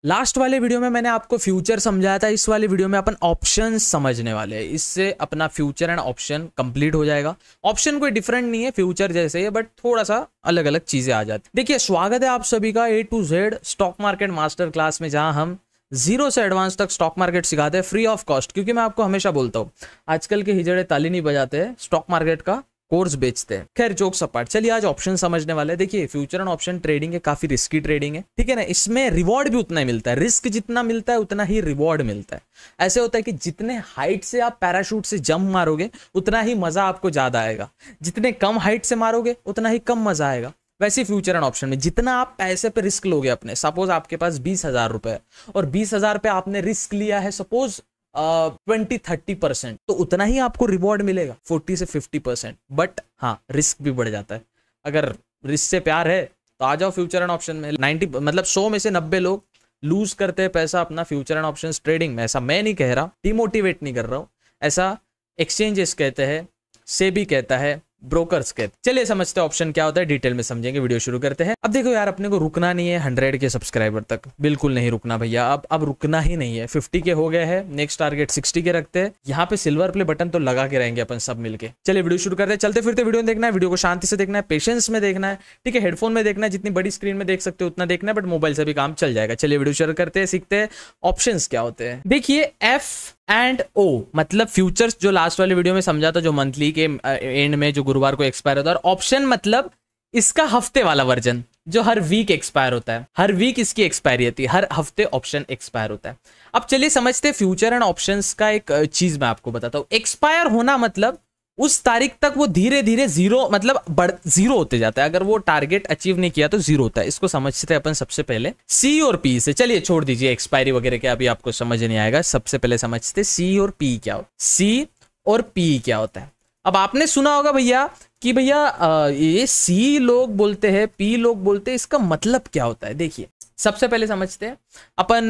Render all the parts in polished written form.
Last वाले video में मैंने आपको फ्यूचर समझाया था, इस वाले वीडियो में अपन ऑप्शन समझने वाले हैं। इससे अपना फ्यूचर एंड ऑप्शन कंप्लीट हो जाएगा। ऑप्शन कोई डिफरेंट नहीं है, फ्यूचर जैसे ही है, बट थोड़ा सा अलग अलग चीजें आ जाती। देखिए, स्वागत है आप सभी का A to Z stock market master class में, जहां हम जीरो से एडवांस तक स्टॉक मार्केट सिखाते हैं फ्री ऑफ कॉस्ट। क्योंकि मैं आपको हमेशा बोलता हूँ, आजकल के हिजड़े ताली नहीं बजाते हैं, स्टॉक मार्केट का कोर्स बेचते हैं। खैर, जोक्स अपार्ट, चलिए आज ऑप्शन समझने वाले हैं। देखिए, फ्यूचर एंड ऑप्शन ट्रेडिंग है, काफी रिस्की ट्रेडिंग है, ठीक है ना। इसमें रिवॉर्ड भी उतना ही मिलता है, रिस्क जितना मिलता है उतना ही रिवॉर्ड मिलता है। ऐसे होता है कि जितने हाइट से आप पैराशूट से जंप मारोगे उतना ही मजा आपको ज्यादा आएगा, जितने कम हाइट से मारोगे उतना ही कम मजा आएगा। वैसे फ्यूचर एंड ऑप्शन में जितना आप पैसे पे रिस्क लोगे अपने, सपोज आपके पास 20,000 रुपए और 20,000 पे आपने रिस्क लिया है, सपोज 20-30%, तो उतना ही आपको रिवॉर्ड मिलेगा 40 से 50%। बट हाँ, रिस्क भी बढ़ जाता है। अगर रिस्क से प्यार है तो आ जाओ फ्यूचर एंड ऑप्शन में। 90 मतलब 100 में से 90 लोग लूज करते हैं पैसा अपना फ्यूचर एंड ऑप्शन ट्रेडिंग में। ऐसा मैं नहीं कह रहा, डिमोटिवेट नहीं कर रहा हूँ, ऐसा एक्सचेंजेस कहते हैं, सेबी कहता है, ब्रोकर्स कहते। चलिए समझते हैं ऑप्शन क्या होता है, डिटेल में समझेंगे। वीडियो शुरू करते हैं। अब देखो यार, अपने को रुकना नहीं है 100 के सब्सक्राइबर तक, बिल्कुल नहीं रुकना भैया। अब रुकना ही नहीं है। 50 के हो गए हैं, नेक्स्ट टारगेट 60 के रखते हैं। यहाँ पे सिल्वर प्ले बटन तो लगा के रहेंगे अपन सब मिलके। चलिए वीडियो शुरू करते हैं। चलते फिरते वीडियो देखना है, वीडियो को शांति से देखना है, पेशेंस में देखना है, ठीक है। हेडफोन में देखना है, जितनी बड़ी स्क्रीन में देख सकते हो उतना देखना है, बट मोबाइल से भी काम चल जाएगा। चलिए वीडियो शुरू करते हैं, सीखते हैं ऑप्शंस क्या होते हैं। देखिए, F&O मतलब फ्यूचर्स, जो लास्ट वाले वीडियो में समझा था, जो मंथली के एंड में जो गुरुवार को एक्सपायर होता है। और ऑप्शन मतलब इसका हफ्ते वाला वर्जन, जो हर वीक एक्सपायर होता है। हर वीक इसकी एक्सपायरी होती है, हर हफ्ते ऑप्शन एक्सपायर होता है। अब चलिए समझते हैं फ्यूचर एंड ऑप्शंस का एक चीज मैं आपको बताता हूं। एक्सपायर होना मतलब उस तारीख तक वो धीरे धीरे जीरो, मतलब जीरो होते जाता है। अगर वो टारगेट अचीव नहीं किया तो जीरो होता है। इसको समझते हैं अपन सबसे पहले सी और पी से। चलिए छोड़ दीजिए एक्सपायरी वगैरह के, अभी आपको समझ नहीं आएगा। सबसे पहले समझते सी और पी क्या होता है। सी और पी क्या होता है। अब आपने सुना होगा भैया कि भैया ये सी लोग बोलते हैं, पी लोग बोलते हैं, इसका मतलब क्या होता है। देखिए, सबसे पहले समझते हैं अपन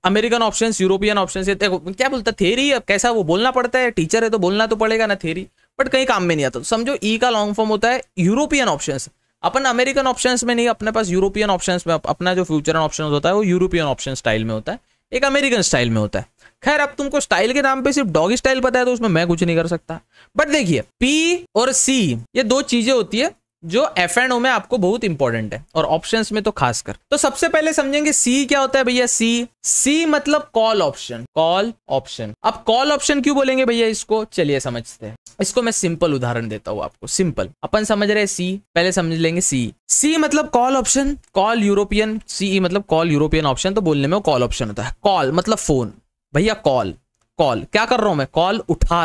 अमेरिकन ऑप्शंस, यूरोपियन ऑप्शंस। क्या बोलता थेरी, अब कैसा वो बोलना पड़ता है, टीचर है तो बोलना तो पड़ेगा ना थेरी, बट कहीं काम में नहीं आता। तो समझो ई का लॉन्ग फॉर्म होता है यूरोपियन ऑप्शंस। अपन अमेरिकन ऑप्शंस में नहीं, अपने पास यूरोपियन ऑप्शंस में अपना जो फ्यूचर ऑप्शन होता है वो यूरोपियन ऑप्शन स्टाइल में होता है, एक अमेरिकन स्टाइल में होता है। खैर, अब तुमको स्टाइल के नाम पे सिर्फ डॉगी स्टाइल पता है तो उसमें मैं कुछ नहीं कर सकता। बट देखिए, पी और सी ये दो चीजें होती है जो F&O में आपको बहुत इंपॉर्टेंट है, और ऑप्शंस में तो खासकर। तो सबसे पहले समझेंगे सी क्या होता है भैया। सी मतलब कॉल ऑप्शन। कॉल ऑप्शन, अब कॉल ऑप्शन क्यों बोलेंगे भैया इसको, चलिए समझते हैं। इसको मैं सिंपल उदाहरण देता हूं आपको। सिंपल अपन समझ रहे हैं सी, पहले समझ लेंगे सी मतलब कॉल ऑप्शन, कॉल यूरोपियन, सी मतलब कॉल यूरोपियन ऑप्शन, तो बोलने में वो कॉल ऑप्शन होता है। कॉल मतलब फोन भैया, कॉल क्या कर रहा हूं मैं, कॉल उठा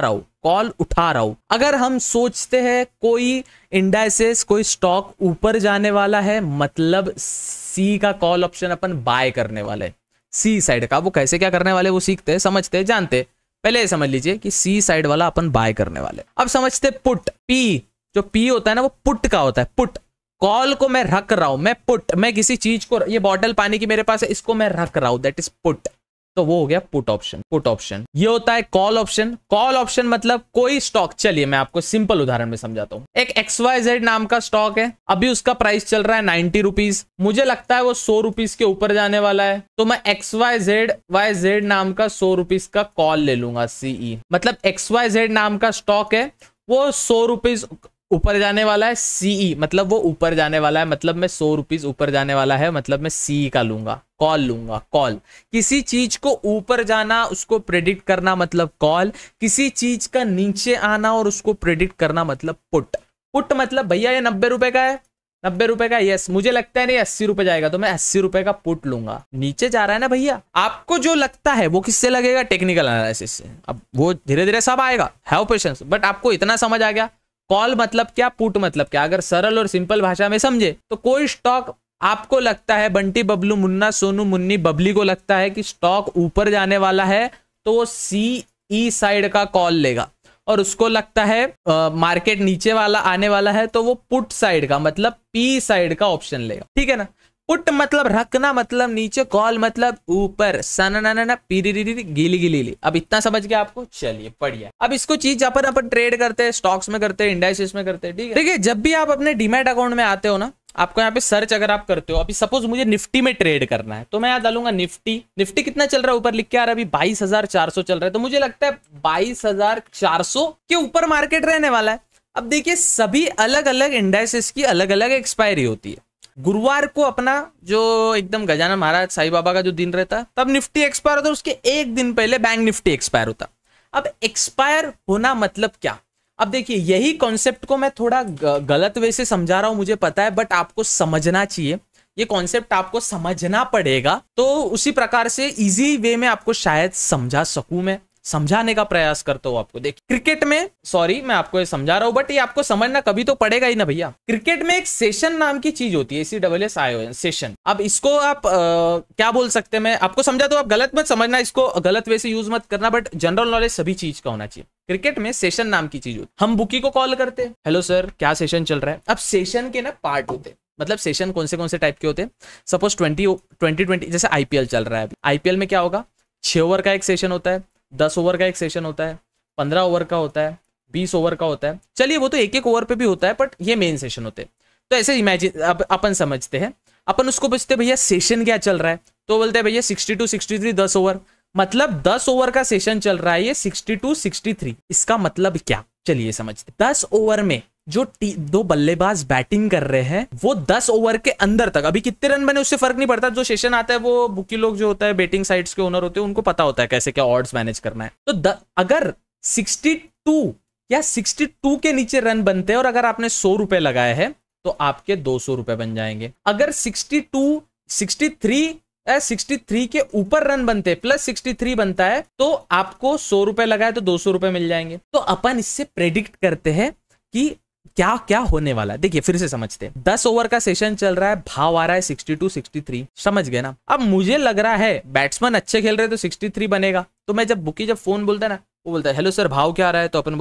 रहा हूं। अगर हम सोचते हैं कोई इंडाइसेस, कोई स्टॉक ऊपर जाने वाला है, मतलब सी का कॉल ऑप्शन अपन बाय करने वाले, सी साइड का। वो कैसे क्या करने वाले वो सीखते हैं, समझते हैं, जानते हैं। पहले समझ लीजिए कि सी साइड वाला अपन बाय करने वाले। अब समझते पुट, पी जो पी होता है ना वो पुट का होता है। पुट, कॉल को मैं रख रहा हूं, मैं किसी चीज को, ये बॉटल पानी की मेरे पास है, इसको मैं रख रहा हूं, दैट इज पुट। तो वो हो गया पुट ऑप्शन। ये होता है कॉल ऑप्शन मतलब कोई स्टॉक। चलिए मैं आपको सिंपल उदाहरण में समझाता हूं। एक XYZ नाम का स्टॉक है, अभी उसका प्राइस चल रहा है 90 रुपीज। मुझे लगता है वो 100 रुपीज के ऊपर जाने वाला है, तो मैं XYZ नाम का 100 रुपीज का कॉल ले लूंगा। CE मतलब XYZ नाम का स्टॉक है, वो 100 रुपीज ऊपर जाने वाला है। CE मतलब वो ऊपर जाने वाला है, मतलब मैं 100 रुपीज ऊपर जाने वाला है, मतलब मैं CE का लूंगा, कॉल लूंगा। कॉल, किसी चीज को ऊपर जाना उसको प्रेडिक्ट करना मतलब कॉल, किसी चीज का नीचे आना और उसको प्रेडिक्ट करना मतलब पुट मतलब भैया ये 90 रुपए का है, 90 रुपए का, यस मुझे लगता है नहीं 80 रुपए जाएगा, तो मैं 80 रुपए का पुट लूंगा। नीचे जा रहा है ना भैया, आपको जो लगता है वो किससे लगेगा, टेक्निकल एनालिसिस से। अब वो धीरे धीरे सब आएगा, हैव पेशेंस। बट आपको इतना समझ आ गया कॉल मतलब क्या, पुट मतलब क्या। अगर सरल और सिंपल भाषा में समझे तो कोई स्टॉक आपको लगता है, बंटी बबलू मुन्ना सोनू मुन्नी बबली को लगता है कि स्टॉक ऊपर जाने वाला है, तो वो CE साइड का कॉल लेगा। और उसको लगता है मार्केट नीचे वाला आने वाला है, तो वो पुट साइड का मतलब P साइड का ऑप्शन लेगा, ठीक है ना। पुट मतलब रखना, मतलब नीचे, कॉल मतलब ऊपर, सना पीरी गीली गीली। अब इतना समझ गया आपको, चलिए बढ़िया। अब इसको चीज अपन ट्रेड करते हैं, स्टॉक्स में करते हैं, इंडाइसेस में करते हैं, ठीक है। देखिए, जब भी आप अपने डीमैट अकाउंट में आते हो ना, आपको यहाँ पे सर्च अगर आप करते हो, अभी सपोज मुझे निफ्टी में ट्रेड करना है तो मैं यहाँ डालूंगा निफ्टी। निफ्टी कितना चल रहा है, ऊपर लिख के आ रहा है अभी 22,400 चल रहा है, तो मुझे लगता है 22,400 के ऊपर मार्केट रहने वाला है। अब देखिए सभी अलग अलग इंडाइसेस की अलग अलग एक्सपायरी होती है। गुरुवार को अपना जो एकदम गजानन महाराज साईं बाबा का जो दिन रहता है तब निफ्टी एक्सपायर होता है, उसके एक दिन पहले बैंक निफ्टी एक्सपायर होता। अब एक्सपायर होना मतलब क्या, अब देखिए यही कॉन्सेप्ट को मैं थोड़ा गलत वे से समझा रहा हूं मुझे पता है, बट आपको समझना चाहिए, ये कॉन्सेप्ट आपको समझना पड़ेगा, तो उसी प्रकार से इजी वे में आपको शायद समझा सकूं, मैं समझाने का प्रयास करता हूं आपको। देखिए क्रिकेट में, सॉरी मैं आपको ये समझा रहा हूं बट ये आपको समझना कभी तो पड़ेगा ही ना भैया। क्रिकेट में एक सेशन नाम की चीज होती है, SESSION सेशन। अब इसको आप क्या बोल सकते हैं, मैं आपको समझा तो आप गलत मत समझना, इसको गलत वे से यूज मत करना, बट जनरल नॉलेज सभी चीज का होना चाहिए। क्रिकेट में सेशन नाम की चीज होती है। हम बुकी को कॉल करते हैं, हेलो सर क्या सेशन चल रहा है। अब सेशन के ना पार्ट होते हैं, मतलब सेशन कौन से टाइप के होते हैं। सपोज 20 जैसे IPL चल रहा है, IPL में क्या होगा, 6 ओवर का एक सेशन होता है, 10 ओवर का एक सेशन होता है, 15 ओवर का होता है, 20 ओवर का होता है। चलिए वो तो एक ओवर पे भी होता है, बट ये मेन सेशन होते हैं। तो ऐसे इमेजिन, अब अपन समझते हैं, अपन उसको पूछते भैया सेशन क्या चल रहा है, तो बोलते हैं भैया 62 63 10 ओवर, मतलब 10 ओवर का सेशन चल रहा है ये 62 63। इसका मतलब क्या, चलिए समझते। 10 ओवर में जो दो बल्लेबाज बैटिंग कर रहे हैं वो 10 ओवर के अंदर तक, अभी कितने रन बने उससे फर्क नहीं पड़ता, जो सेशन आता है वो बुकी लोग जो होता है, बेटिंग साइट्स के ओनर होते हैं, उनको पता होता है कैसे क्या ऑड्स मैनेज करना है। तो अगर 62 या 62 के नीचे रन बनते हैं और अगर आपने 100 रुपए लगाए हैं तो आपके 200 रुपए बन जाएंगे। अगर 62 63 के ऊपर रन बनते हैं, प्लस 63 बनता है, तो आपको 100 रुपए लगाए तो 200 रुपए मिल जाएंगे। तो अपन इससे प्रेडिक्ट करते हैं कि क्या क्या होने वाला है। देखिए फिर से समझते हैं, 10 ओवर का सेशन चल रहा है, भाव आ रहा है 62 63, समझ गए ना। अब मुझे लग रहा है बैट्समैन अच्छे खेल रहे तो 63 बनेगा, तो मैं जब बुकी जब फोन बोलता है ना, वो बोलता है हेलो सर भाव क्या आ रहा है, तो अपन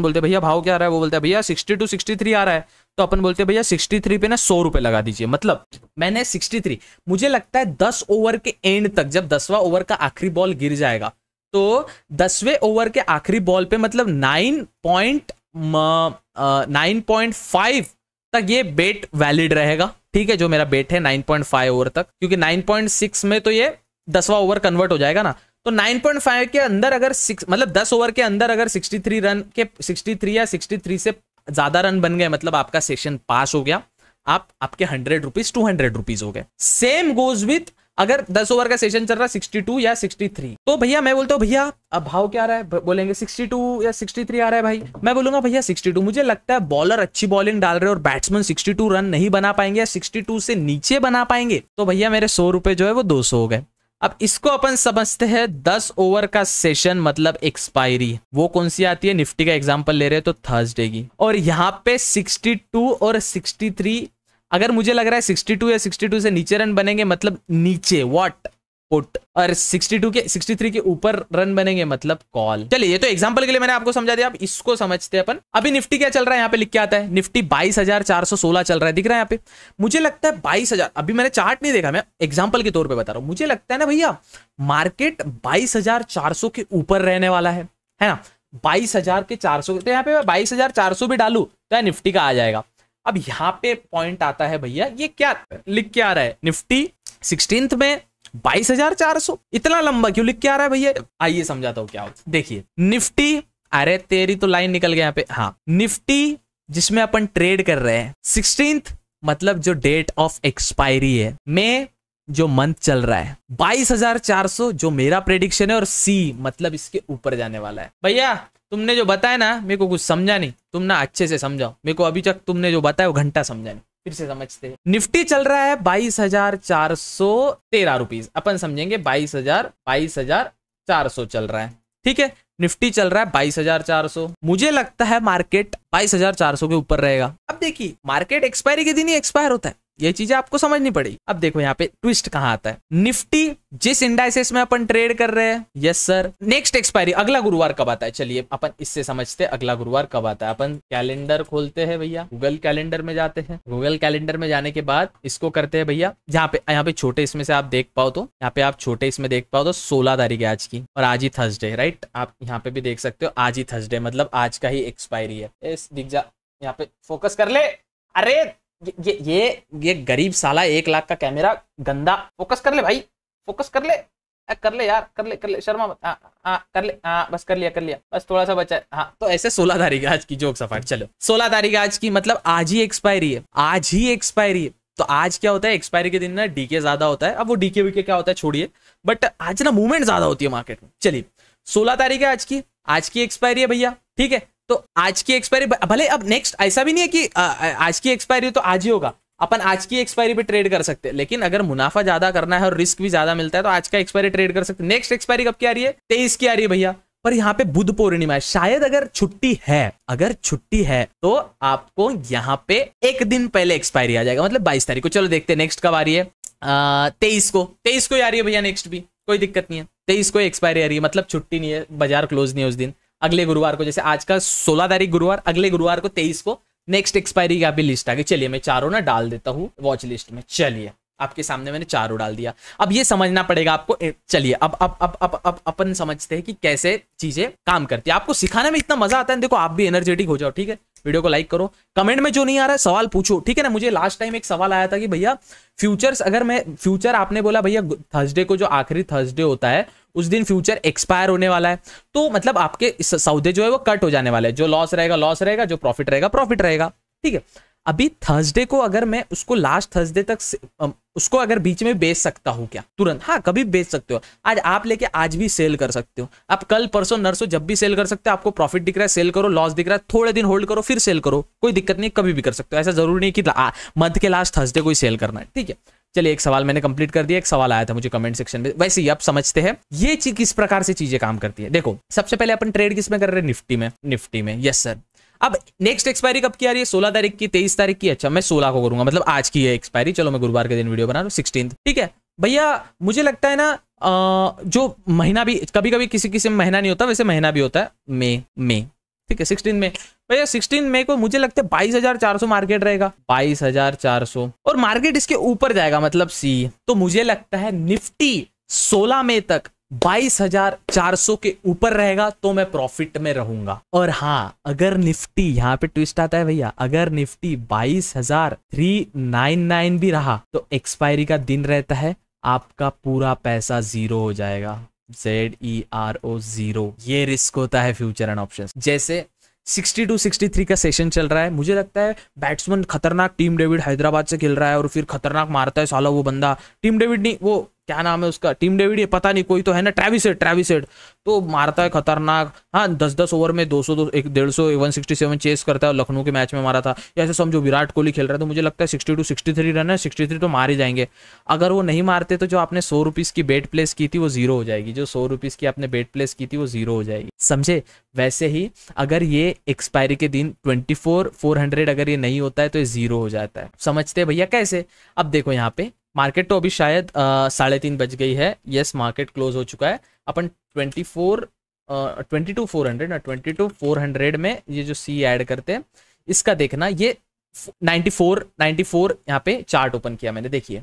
बोलते भैया भाव क्या आ रहा है, वो बोलता है भैया 62 63 आ रहा है, तो अपन बोलते हैं भैया 63 पे ना 100 रुपए लगा दीजिए। मतलब मैंने 63, मुझे लगता है 10 ओवर के एंड तक, जब 10वां ओवर का आखिरी बॉल गिर जाएगा, तो 10वें ओवर के आखिरी बॉल पे मतलब 9.5 तक ये बेट वैलिड रहेगा। ठीक है, जो मेरा बेट है 9.5 ओवर तक, क्योंकि 9.6 में तो ये 10वां ओवर कन्वर्ट हो जाएगा ना, तो 9.5 के अंदर अगर 6 मतलब 10 ओवर के अंदर अगर 63 रन के 63 या 63 से ज्यादा रन बन गए, मतलब आपका सेशन पास हो गया, आपके 100 रुपीज 200 रुपीज हो गए। सेम गोज विथ अगर 10 ओवर का सेशन चल रहा है 62 या 63, तो भैया मैं बोलता हूँ भैया अब भाव क्या आ रहा है, बोलेंगे 62 या 63 आ रहा है भाई, मैं बोलूंगा भैया 62। मुझे लगता है बॉलर अच्छी बॉलिंग डाल रहे हैं और बैट्समैन 62 रन नहीं बना पाएंगे या 62 से नीचे बना पाएंगे, तो भैया मेरे 100 रुपए जो है वो 200 हो गए। अब इसको अपन समझते हैं 10 ओवर का सेशन मतलब एक्सपायरी, वो कौन सी आती है, निफ्टी का एग्जांपल ले रहे हैं तो थर्सडे की, और यहाँ पे 62 और 63, अगर मुझे लग रहा है 62 या 62 से नीचे रन बनेंगे मतलब नीचे व्हाट पुट, और 63 के ऊपर रन बनेंगे मतलब कॉल। चलिए ये तो एग्जांपल के लिए मैंने आपको समझा दिया, अब इसको समझते हैं अपन। अभी निफ्टी क्या चल रहा है, यहाँ पे लिख के आता है निफ्टी 22,416 चल रहा है, दिख रहा है यहाँ पे। मुझे लगता है 22,000, अभी मैंने चार्ट नहीं देखा, मैं एग्जाम्पल के तौर पर बता रहा हूँ, मुझे लगता है ना भैया मार्केट 22,400 के ऊपर रहने वाला है ना, 22,400, तो यहाँ पे 22,400 भी डालू तो यार निफ्टी का आ जाएगा। अब यहाँ पे पॉइंट आता है भैया, ये क्या लिख के आ रहा है, निफ्टी 16th में 22,400, इतना लंबा क्यों लिख के आ रहा है भैया, आइए समझाता हूँ क्या होता है। देखिए निफ्टी, अरे तेरी तो लाइन निकल गया यहाँ पे, हाँ निफ्टी जिसमें अपन ट्रेड कर रहे हैं 16th मतलब जो डेट ऑफ एक्सपायरी है, में जो मंथ चल रहा है 22,400 जो मेरा प्रेडिक्शन है, और सी मतलब इसके ऊपर जाने वाला है। भैया तुमने जो बताया ना मेरे को कुछ समझा नहीं, तुम ना अच्छे से समझाओ मेरे को, अभी तक तुमने जो बताया वो घंटा समझा नहीं, फिर से समझते हैं। निफ्टी चल रहा है 22,413 रुपीज, अपन समझेंगे 22,400 चल रहा है, ठीक है। निफ्टी चल रहा है 22,400, मुझे लगता है मार्केट 22,400 के ऊपर रहेगा। अब देखिए मार्केट एक्सपायरी के दिन ही एक्सपायर होता है, ये चीजें आपको समझनी पड़ेगी। अब देखो यहाँ पे ट्विस्ट कहाँ आता है, निफ्टी जिस इंडाइसेस में अपन ट्रेड कर रहे हैं, यस सर, नेक्स्ट एक्सपायरी अगला गुरुवार कब आता है, चलिए अपन इससे समझते हैं अगला गुरुवार कब आता है। अपन कैलेंडर खोलते हैं भैया, गूगल कैलेंडर में जाते हैं, गूगल कैलेंडर में जाने के बाद इसको करते हैं भैया, यहाँ पे छोटे इसमें से आप देख पाओ तो, यहाँ पे आप छोटे इसमें देख पाओ तो 16 तारीख है आज की, और आज ही थर्सडे, राइट, आप यहाँ पे भी देख सकते हो आज ही थर्सडे, मतलब आज का ही एक्सपायरी है। दिख जा, यहाँ पे फोकस कर ले, अरे ये गरीब साला 1 लाख का कैमरा गंदा। फोकस कर ले भाई, फोकस कर ले, कर ले यार, कर ले शर्मा मत। कर ले, बस कर लिया बस थोड़ा सा बचा है। हाँ तो ऐसे 16 तारीख आज की जोक सफाट। चलो 16 तारीख आज की, मतलब आज ही एक्सपायरी है, आज ही एक्सपायरी है। तो आज क्या होता है, एक्सपायरी के दिन ना डीके ज्यादा होता है। अब वो डीके वीके क्या होता है छोड़िए, बट आज ना मूवमेंट ज्यादा होती है मार्केट में। चलिए 16 तारीख है आज की एक्सपायरी है भैया, ठीक है। तो आज की एक्सपायरी भले, अब नेक्स्ट ऐसा भी नहीं है कि आज की एक्सपायरी तो आज ही होगा, अपन आज की एक्सपायरी पे ट्रेड कर सकते हैं। लेकिन अगर मुनाफा ज्यादा करना है और रिस्क भी ज्यादा मिलता है तो आज का एक्सपायरी ट्रेड कर सकते हैं। नेक्स्ट एक्सपायरी कब की आ रही है, 23 की आ रही है भैया। पर यहाँ पे बुध पूर्णिमा है, शायद अगर छुट्टी है तो आपको यहाँ पे एक दिन पहले एक्सपायरी आ जाएगा, मतलब 22 तारीख को। चलो देखते हैं नेक्स्ट कब आ रही है। 23 को आ रही है भैया नेक्स्ट भी, कोई दिक्कत नहीं है। 23 को एक्सपायरी आ रही है, मतलब छुट्टी नहीं है, बाजार क्लोज नहीं है उस दिन। अगले गुरुवार को, जैसे आज का 16 तारीख गुरुवार, अगले गुरुवार को 23 को नेक्स्ट एक्सपायरी की भी लिस्ट आ गई। चलिए मैं चारों ना डाल देता हूँ वॉच लिस्ट में। चलिए आपके सामने मैंने चारों डाल दिया। अब ये समझना पड़ेगा आपको। चलिए अब अपन समझते हैं कि कैसे चीजें काम करती है। आपको सिखाने में इतना मजा आता है, देखो आप भी एनर्जेटिक हो जाओ, ठीक है। वीडियो को लाइक करो, कमेंट में जो नहीं आ रहा है सवाल पूछो, ठीक है ना। मुझे लास्ट टाइम एक सवाल आया था कि भैया फ्यूचर्स, अगर मैं फ्यूचर, आपने बोला भैया थर्सडे को, जो आखिरी थर्सडे होता है उस दिन फ्यूचर एक्सपायर होने वाला है, तो मतलब आपके सौदे जो है वो कट हो जाने वाले हैं। जो लॉस रहेगा, जो प्रॉफिट रहेगा, ठीक है। अभी थर्सडे को अगर मैं उसको लास्ट थर्सडे तक उसको अगर बीच में बेच सकता हूं क्या तुरंत, हाँ कभी बेच सकते हो। आज आप लेके आज भी सेल कर सकते हो, आप कल परसों नरसों जब भी सेल कर सकते हो। आपको प्रॉफिट दिख रहा है सेल करो, लॉस दिख रहा है थोड़े दिन होल्ड करो फिर सेल करो, कोई दिक्कत नहीं, कभी भी कर सकते हो। ऐसा जरूरी नहीं कि मंथ के लास्ट थर्सडे को ही सेल करना है, ठीक है। चलिए एक सवाल मैंने कंप्लीट कर दिया। एक सवाल आया था मुझे कमेंट सेक्शन में, वैसे ही आप समझते हैं ये चीज किस प्रकार से चीजें काम करती है। देखो सबसे पहले अपन ट्रेड किस में कर रहे हैं, निफ्टी में, यस सर। अब नेक्स्ट एक्सपायरी कब की आ रही है, 16 तारीख की, 23 तारीख की। अच्छा मैं 16 को करूंगा, मतलब आज की है एक्सपायरी। चलो मैं गुरुवार के दिन वीडियो बना रहा हूँ, 16, ठीक है भैया। मुझे लगता है ना जो महीना भी कभी कभी किसी महीना नहीं होता, वैसे महीना भी होता है मई, ठीक है। 16 में भैया, 16 मई को मुझे लगता है 22,400 मार्केट रहेगा, 22,400, और मार्केट इसके ऊपर जाएगा, मतलब सी। तो मुझे लगता है निफ्टी 16 मई तक 22,400 के ऊपर रहेगा तो मैं प्रॉफिट में रहूंगा। और हाँ अगर निफ्टी, यहाँ पे ट्विस्ट आता है भैया, अगर निफ्टी 22,399 भी रहा तो एक्सपायरी का दिन रहता है, आपका पूरा पैसा जीरो हो जाएगा, ZERO, जीरो। ये रिस्क होता है फ्यूचर एंड ऑप्शंस। जैसे 62 63 का सेशन चल रहा है, मुझे लगता है बैट्समैन खतरनाक, टीम डेविड हैदराबाद से खेल रहा है और फिर खतरनाक मारता है साला वो बंदा। टीम डेविड नहीं, वो क्या नाम है उसका, टीम डेविड ये पता नहीं, कोई तो है ना, ट्रेविस हेड, तो मारता है खतरनाक। हाँ 10-10 ओवर में 200, 150, 167 चेस करता है, लखनऊ के मैच में मारा था। ऐसे समझो विराट कोहली खेल रहा है, तो मुझे लगता है 62 63 रन है, 63 तो मार ही जाएंगे। अगर वो नहीं मारते तो जो आपने 100 रुपीज की बेट प्लेस की थी वो जीरो हो जाएगी, जो 100 रुपीज की आपने बेट प्लेस की थी वो जीरो हो जाएगी, समझे। वैसे ही अगर ये एक्सपायरी के दिन 24,400 अगर ये नहीं होता है तो ये जीरो हो जाता है। समझते भैया कैसे। अब देखो यहाँ पे मार्केट तो अभी शायद 3:30 बज गई है, यस मार्केट क्लोज हो चुका है। अपन 22,400 में ये जो सी ऐड करते हैं इसका देखना, ये 94 यहाँ पे चार्ट ओपन किया मैंने, देखिए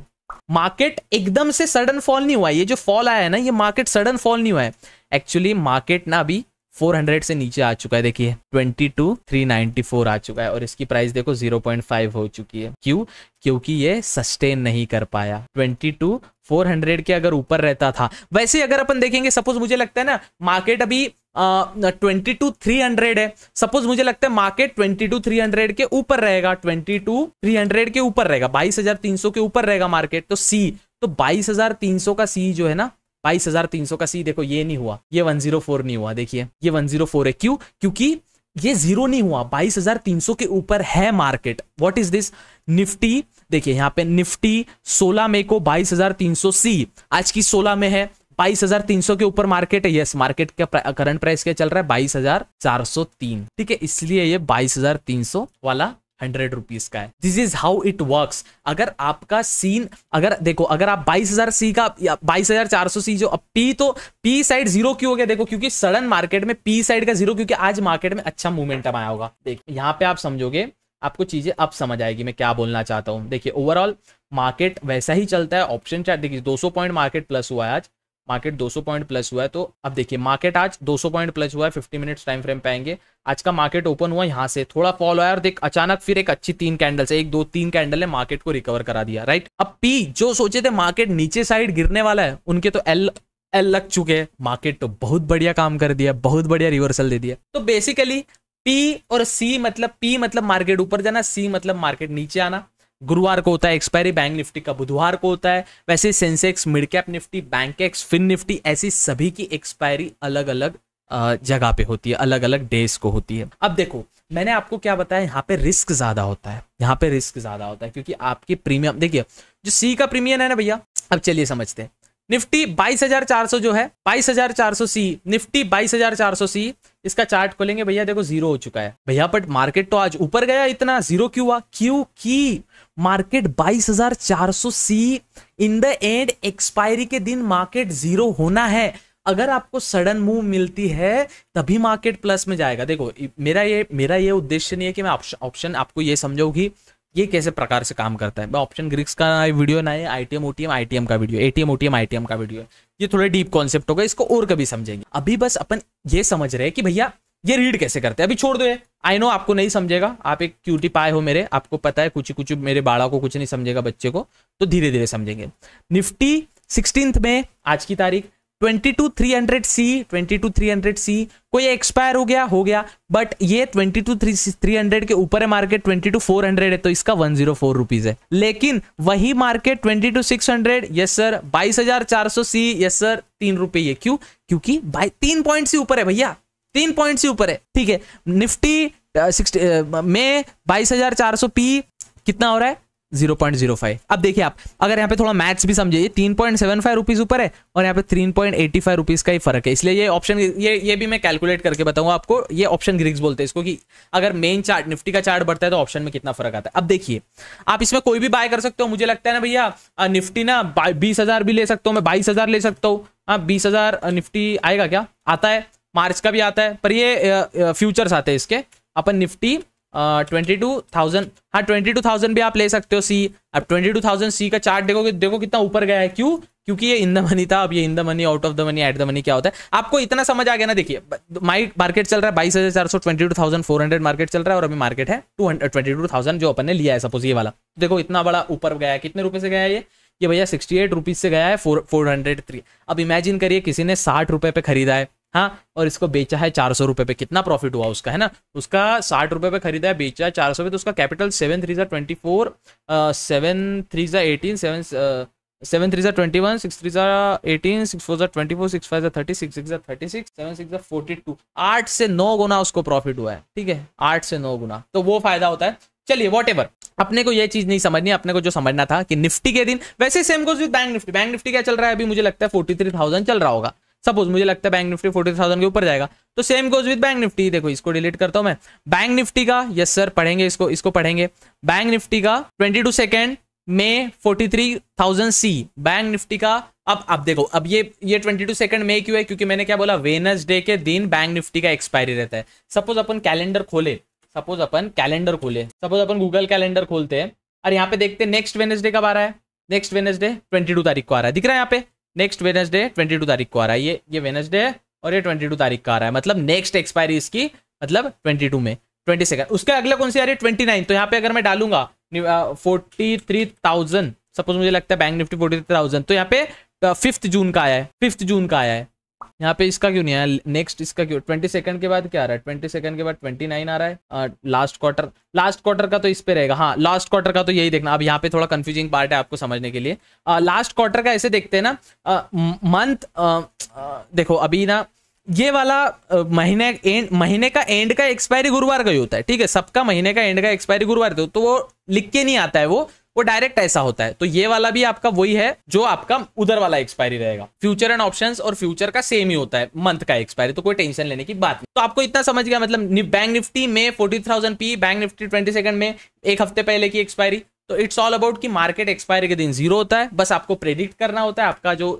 मार्केट एकदम से सडन फॉल नहीं हुआ है। ये जो फॉल आया है ना, ये मार्केट सडन फॉल नहीं हुआ है, एक्चुअली मार्केट ना अभी 400 से नीचे आ चुका है। देखिए 22,394 आ चुका है और इसकी प्राइस देखो 0.5 हो चुकी है। क्यों? क्योंकि ये सस्टेन नहीं कर पाया। 22,400 के अगर ऊपर रहता था, वैसे अगर अपन देखेंगे, सपोज मुझे लगता है ना मार्केट अभी 22,300 है, सपोज मुझे लगता है मार्केट 22,300 के ऊपर रहेगा, 22,300 के ऊपर रहेगा, 22,300 के ऊपर रहेगा मार्केट, तो सी, तो 22,300 का सी जो है ना, 22,300 का सी देखो ये नहीं हुआ, ये 104 नहीं हुआ, देखिए ये 104 है। क्यों? क्योंकि ये जीरो नहीं हुआ, 22,300 के ऊपर है market. What is this? Nifty देखिए यहाँ पे, निफ्टी 16 मई को 22,300 सी, आज की 16 में है, 22,300 के ऊपर मार्केट है। यस मार्केट का करंट प्राइस क्या चल रहा है? 22,403, ठीक है, इसलिए ये 22,300 वाला 100 रुपीज का है। This is how it works. अगर आपका सीन, अगर देखो, अगर आप 22,000 सी का, 22,400 सी जो, अब पी, तो पी साइड जीरो क्यों हो गया? देखो क्योंकि सडन मार्केट में पी साइड का जीरो, क्योंकि आज मार्केट में अच्छा मोमेंटम आया होगा। देखिए यहाँ पे आप समझोगे, आपको चीजें अब समझ आएगी मैं क्या बोलना चाहता हूं। देखिए ओवरऑल मार्केट वैसा ही चलता है, ऑप्शन चार्ट देखिए 200 पॉइंट मार्केट प्लस हुआ है आज, मार्केट 200 पॉइंट प्लस हुआ है। तो अब देखिए मार्केट आज 200 पॉइंट प्लस हुआ है, 50 मिनट्स टाइम फ्रेम पे आएंगे। आज का मार्केट ओपन हुआ यहाँ से, थोड़ा फॉल हुआ और देख अचानक फिर एक अच्छी 3 कैंडल से, 1 2 3 कैंडल है, मार्केट को रिकवर करा दिया, राइट। अब पी जो सोचे थे मार्केट नीचे साइड गिरने वाला है, उनके तो एल लग चुके हैं। मार्केट तो बहुत बढ़िया काम कर दिया, बहुत बढ़िया रिवर्सल दे दिया। तो बेसिकली पी और सी मतलब, पी मतलब मार्केट ऊपर जाना, सी मतलब मार्केट नीचे आना। गुरुवार को होता है एक्सपायरी बैंक निफ्टी का, बुधवार को होता है। वैसे Sensex, mid cap Nifty, Bankex, fin Nifty, ऐसी सभी की एक्सपायरी अलग अलग जगह पे होती है, अलग अलग डेज को होती है। अब देखो मैंने आपको क्या बताया, यहाँ पे रिस्क ज्यादा होता है, यहाँ पे रिस्क ज्यादा होता है क्योंकि आपकी प्रीमियम, देखिए जो सी का प्रीमियम है ना भैया, अब चलिए समझते हैं। निफ्टी 22,400 जो है, 22,400 सी, निफ्टी 22,400 सी, इसका चार्ट खोलेंगे भैया, देखो जीरो हो चुका है भैया। बट मार्केट तो आज ऊपर गया, इतना जीरो क्यों हुआ? क्योंकि market 22,400 see in the end expiry के दिन मार्केट जीरो होना है। अगर आपको सडन मूव मिलती है तभी मार्केट प्लस में जाएगा। देखो मेरा ये उद्देश्य नहीं है कि मैं ऑप्शन आपको ये समझाऊं कि ये कैसे प्रकार से काम करता है। ऑप्शन ग्रिक्स का वीडियो ना है, आईटीएम ओटीएम आईटीएम का वीडियो, एटीएम ओटीएम आईटीएम का वीडियो है। ये थोड़ा डीप कॉन्सेप्ट होगा, इसको और कभी समझेंगे। अभी बस अपन ये समझ रहे हैं कि भैया ये रीड कैसे करते हैं। अभी छोड़ दो ये, आई नो आपको नहीं समझेगा, आप एक क्यूटी पाए हो मेरे, आपको पता है कुछ कुछ मेरे बाड़ा को कुछ नहीं समझेगा, बच्चे को तो धीरे धीरे समझेंगे। निफ्टी 16 में आज की तारीख 22,300 सी, 22,300 सी कोई एक्सपायर हो गया बट ये 22,300 के ऊपर है मार्केट, 22,400 है तो इसका 104 रुपीज है। लेकिन वही मार्केट 22,600, यस सर, 22,400 सी, यस सर, 3 रुपए। ये क्यों? क्योंकि 3 पॉइंट से ऊपर है भैया, 3 पॉइंट से ऊपर है, ठीक है। निफ्टी में 22,400 पी कितना हो रहा है? 0.05। अब देखिए आप अगर यहाँ पे थोड़ा मैथ्स भी समझिए, 3.75 रुपीज ऊपर है और यहाँ पे 3.85 रुपीज का ही फर्क है। इसलिए ये ऑप्शन, ये भी मैं कैलकुलेट करके बताऊंगा आपको। ये ऑप्शन ग्रिक्स बोलते हैं इसको, कि अगर मेन चार्ट निफ्टी का चार्ट बढ़ता है तो ऑप्शन में कितना फर्क आता है। अब देखिए आप इसमें कोई भी बाय कर सकते हो। मुझे लगता है ना भैया निफ्टी ना 20,000 भी ले सकता हूँ मैं, 22,000 ले सकता हूँ। हाँ 20,000 निफ्टी आएगा क्या? आता है, मार्च का भी आता है, पर ये फ्यूचर्स आते हैं इसके। अपन निफ्टी 22,000, हाँ 22,000 भी आप ले सकते हो सी। अब 22,000 सी का चार्ट देखोगे, देखो कितना ऊपर गया है। क्यों? क्योंकि ये इन द मनी था। अब ये in the money, out of the money, at the money क्या होता है आपको इतना समझ आ गया ना। देखिए मार्केट चल रहा है 22,400, 22,400 मार्केट चल रहा है और अभी मार्केट है 22,000 जो अपन ने लिया है सपोज ये वाला। देखो इतना बड़ा ऊपर गया है, कितने रुपए से गया है ये भैया? 68 रुपीज से गया है 403। अब इमेजिन करिए किसी ने 60 रुपए पे खरीदा है, हाँ, और इसको बेचा है 400 रुपए पे, कितना प्रॉफिट हुआ उसका, है ना। उसका 60 रुपए पे खरीदा है, बेचा है 400 पे, तो उसका कैपिटल 7 3 24, 7 3 18, 7 3 21, 6 3 18, 6 4 24, 6 5 36, 6 6 36, 7 6 42, 8 से 9 गुना उसको प्रॉफिट हुआ है, ठीक है, 8 से 9 गुना। तो वो फायदा होता है। चलिए वॉटेवर, अपने को ये चीज नहीं समझनी, अपने को जो समझना था कि निफ्टी के दिन, वैसे same goes with bank Nifty. Bank Nifty क्या चल रहा है अभी? मुझे लगता है 43,000 चल रहा होगा सपोज, मुझे लगता है बैंक निफ्टी 43,000 के ऊपर जाएगा, तो same goes with bank Nifty. देखो इसको डिलीट करता हूं मैं। बैंक निफ्टी का, यस सर पढ़ेंगे इसको पढ़ेंगे। बैंक निफ्टी का 22 सेकेंड में 43,000 सी, बैंक निफ्टी का। अब देखो, अब ये 22 सेकंड में क्यों है? क्योंकि मैंने क्या बोला, वेडनेसडे के दिन बैंक निफ्टी का एक्सपायरी रहता है। सपोज अपन कैलेंडर खोले, सपोज अपन गूगल कैलेंडर खोलते हैं और यहाँ पे देखते हैं नेक्स्ट वेडनेसडे कब आ रहा है। नेक्स्ट वेडनेसडे 22 तारीख को आ रहा है, दिख रहा है यहाँ पे। नेक्स्ट वेडनेसडे 22 तारीख को आ रहा है, ये वेडनेसडे है और ये 22 तारीख का आ रहा है, मतलब नेक्स्ट एक्सपायरी इसकी मतलब 22 में 22। उसके अगले कौन सी आ रही है? 29। तो यहाँ पे अगर मैं डालूंगा 43,000, सपोज मुझे लगता है बैंक निफ्टी 43,000, तो यहाँ पे 5 जून का आया है, 5 जून का आया है। यहाँ पे इसका क्यों नहीं आया? नेक्स्ट इसका क्यों? 20 सेकंड के बाद क्या आ रहा है? 20 सेकंड के बाद 29 आ रहा है। लास्ट क्वार्टर का तो इस पे रहेगा। हाँ लास्ट क्वार्टर का तो यही देखना। अब यहाँ पे थोड़ा कंफ्यूजिंग पार्ट है आपको समझने के लिए। लास्ट क्वार्टर का ऐसे देखते हैं ना, मंथ, देखो अभी ना ये वाला महीने का एंड का एक्सपायरी गुरुवार का ही होता है, ठीक है। सबका महीने का एंड का एक्सपायरी गुरुवार, तो वो लिख के नहीं आता है, वो डायरेक्ट ऐसा होता है। तो ये वाला भी आपका वही है जो आपका उधर वाला एक्सपायरी रहेगा। फ्यूचर एंड ऑप्शंस और फ्यूचर का सेम ही होता है मंथ का एक्सपायरी, तो कोई टेंशन लेने की बात नहीं। तो आपको इतना समझ गया, मतलब बैंक निफ्टी में 43,000 पी, बैंक निफ्टी 20 सेकंड में एक हफ्ते पहले की एक्सपायरी। तो इट्स ऑल अबाउट कि मार्केट एक्सपायरी के दिन जीरो होता है, बस आपको प्रेडिक्ट करना होता है, आपका जो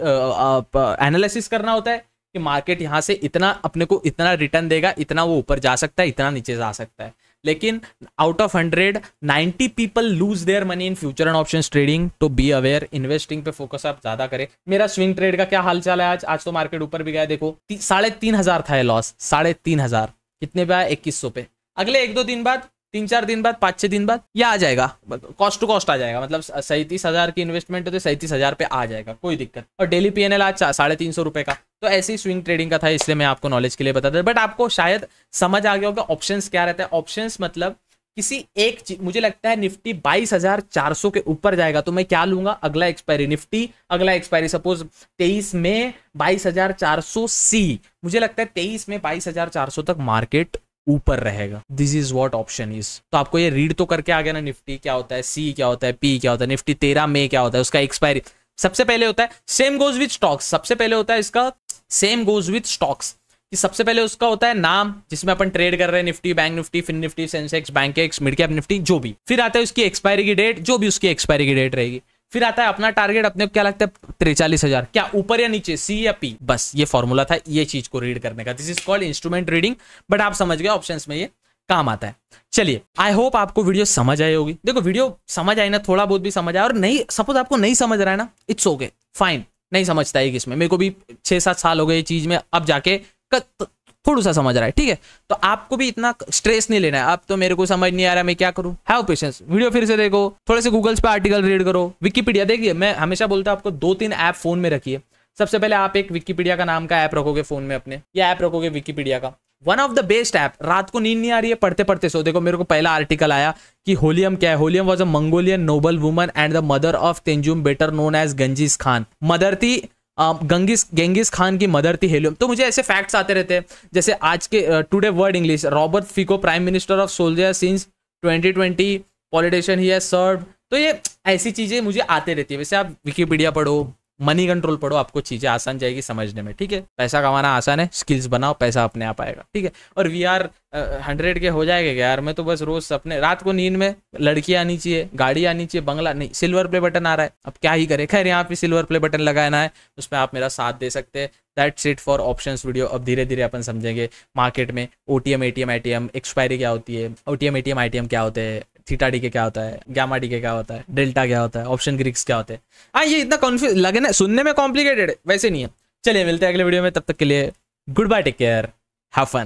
एनालिसिस करना होता है कि मार्केट यहाँ से इतना अपने को इतना रिटर्न देगा, इतना वो ऊपर जा सकता है, इतना नीचे जा सकता है। लेकिन out of 100 90 people lose their money in future and options trading. तो बी अवेयर, इन्वेस्टिंग पे फोकस आप ज्यादा करें। मेरा स्विंग ट्रेड का क्या हाल चाल है आज तो मार्केट ऊपर भी गया, देखो 3,500 था ये लॉस, 3,500 कितने पे आया, 2100 पे। अगले 1-2 दिन बाद, 3-4 दिन बाद, 5-6 दिन बाद ये आ जाएगा, कॉस्ट टू कॉस्ट आ जाएगा, मतलब 37,000 की इन्वेस्टमेंट है तो 37,000 पे आ जाएगा, कोई दिक्कत। और डेली पीएनएल आज 350 रुपए का। तो ऐसे ही स्विंग ट्रेडिंग का था, इसलिए मैं आपको नॉलेज के लिए बताता था। बट आपको शायद समझ आ गया होगा ऑप्शंस क्या रहता है। ऑप्शंस मतलब किसी एक चीज, मुझे लगता है निफ्टी 22,400 के ऊपर जाएगा तो मैं क्या लूंगा, अगला एक्सपायरी निफ्टी, अगला एक्सपायरी सपोज 23 में 22,400 सी, मुझे लगता है 23 में 22,400 तक मार्केट ऊपर रहेगा। This is what option is. तो आपको ये रीड तो करके आ गया ना, निफ्टी क्या होता है, सी क्या होता है, पी क्या होता है, निफ्टी 13 में क्या होता है, उसका एक्सपायरी सबसे पहले होता है। सेम गोज विथ स्टॉक्स, सबसे पहले होता है इसका सेम गोज विथ स्टॉक्स कि सबसे पहले उसका होता है नाम जिसमें अपन ट्रेड कर रहे हैं, Nifty, bank Nifty, fin Nifty, Sensex, Bankex, mid cap Nifty, जो भी। फिर आता है उसकी एक्सपायरी की डेट, जो भी उसकी एक्सपायरी की डेट रहेगी। फिर आता है अपना टारगेट, अपने को क्या लगता है 43,000, क्या ऊपर या नीचे, सी या पी। बस ये फॉर्मूला था ये चीज को रीड करने का। This is called instrument reading. But आप समझ गए ऑप्शंस में ये काम आता है। चलिए, आई होप आपको वीडियो समझ आई होगी। देखो वीडियो समझ आई ना, थोड़ा बहुत भी समझ आया, और नहीं सपोज आपको नहीं समझ रहा है ना, इट्स ओके, फाइन, नहीं समझता है किसमें, मेरे को भी 6-7 साल हो गए ये चीज में, अब जाके थोड़ा सा समझ रहा है, ठीक है। तो आपको भी इतना स्ट्रेस नहीं लेना है। अब तो मेरे को समझ नहीं आ रहा मैं क्या करूं, हैव पेशेंस, वीडियो फिर से देखो, थोड़े से गूगल्स पे आर्टिकल रीड करो, विकिपीडिया देखिए। मैं हमेशा बोलता हूं आपको 2-3 ऐप फोन में रखिए। सबसे पहले आप एक विकिपीडिया का नाम का ऐप रखोगे फोन में अपने, ये ऐप रखोगे विकिपीडिया का, one of the best app. रात को नींद नहीं आ रही है, पढ़ते पढ़ते सो। देखो मेरे को पहला आर्टिकल आया कि होलियम क्या है। Hoelun was a Mongolian noble woman and the mother of Temujin, better known as Genghis Khan. Mother थी गेंगिस खान की मदर थी हेलियम। तो मुझे ऐसे फैक्ट्स आते रहते हैं, जैसे आज के today word English, Robert Fico prime minister of soldier since 2020, politician he has served. तो ये ऐसी चीजें मुझे आते रहती है। वैसे आप विकिपीडिया पढ़ो, मनी कंट्रोल पढ़ो, आपको चीजें आसान जाएगी समझने में, ठीक है। पैसा कमाना आसान है, स्किल्स बनाओ, पैसा अपने आप आएगा, ठीक है। और VR 100 के हो जाएगा क्या यार। मैं तो बस रोज अपने रात को नींद में लड़की आनी चाहिए, गाड़ी आनी चाहिए, बंगला नहीं, सिल्वर प्ले बटन आ रहा है, अब क्या ही करे। खैर यहाँ पे सिल्वर प्ले बटन लगाना है, उसमें आप मेरा साथ दे सकते हैं। That's it for options video. अब धीरे धीरे अपन समझेंगे मार्केट में OTM, ATM, ITM, एक्सपायरी क्या होती है, OTM, ATM, ITM क्या होते हैं, थीटा डी के क्या होता है, गामा डी के क्या होता है, डेल्टा क्या होता है, ऑप्शन ग्रीक्स क्या होते हैं। हाँ ये इतना कॉन्फ्यूज लगे ना, सुनने में कॉम्प्लिकेटेड है, वैसे नहीं है। चलिए मिलते हैं अगले वीडियो में, तब तक के लिए good bye, take care, have fun.